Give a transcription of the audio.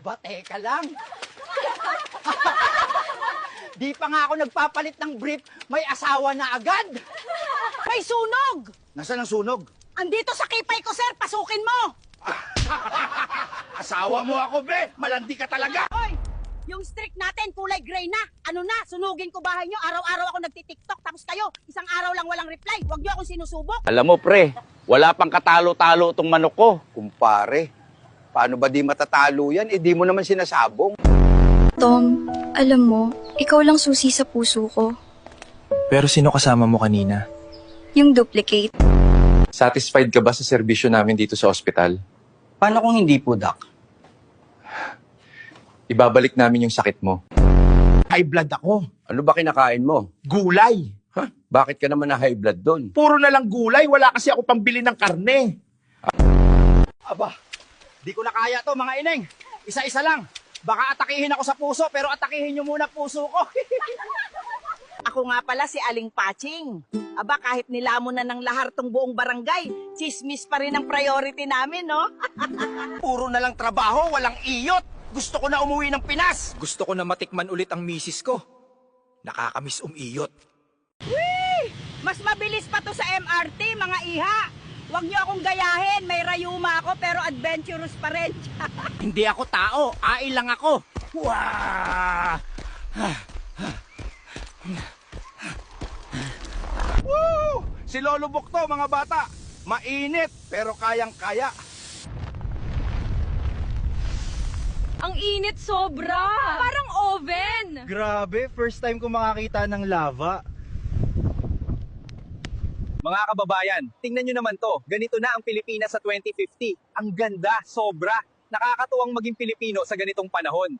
Ba, teka lang. Di pa nga ako nagpapalit ng brief, may asawa na agad. May sunog! Nasaan ang sunog? Andito sa kipay ko, sir. Pasukin mo! Asawa mo ako, be! Malandi ka talaga! Hoy! Yung streak natin, kulay gray na. Ano na, sunugin ko bahay nyo. Araw-araw ako nagtitiktok. Tapos kayo, isang araw lang walang reply. Huwag nyo akong sinusubok. Alam mo pre, wala pang katalo-talo tong manok ko. Kumpare, paano ba di matatalo yan? Eh di mo naman sinasabong. Tom, alam mo, ikaw lang susi sa puso ko. Pero sino kasama mo kanina? Yung duplicate. Satisfied ka ba sa serbisyo namin dito sa ospital? Paano kung hindi po, Doc? Ibabalik namin yung sakit mo. High blood ako. Ano ba kinakain mo? Gulay. Bakit ka naman na high blood doon? Puro na lang gulay, wala kasi ako pambili ng karne. Aba, di ko na kaya to mga ineng. Isa-isa lang. Baka atakihin ako sa puso, pero atakihin nyo muna puso ko. Ako nga pala si Aling Patching. Aba, kahit nilamon na ng lahar tong buong barangay, chismis pa rin ang priority namin, no? Puro na lang trabaho, walang iyot. Gusto ko na umuwi ng Pinas. Gusto ko na matikman ulit ang misis ko. Nakakamiss umiyot. Mas mabilis pa to sa MRT, mga iha. Huwag nyo akong gayahin, may rayuma ako pero adventurous pa rin. Hindi ako tao, ai lang ako. Wah! Woo! Si Lolo Bukto, mga bata. Mainit, pero kayang-kaya. Ang init sobra! Parang oven! Grabe, first time ko makakita ng lava. Mga kababayan, tingnan nyo naman to. Ganito na ang Pilipinas sa 2050. Ang ganda, sobra. Nakakatuwang maging Pilipino sa ganitong panahon.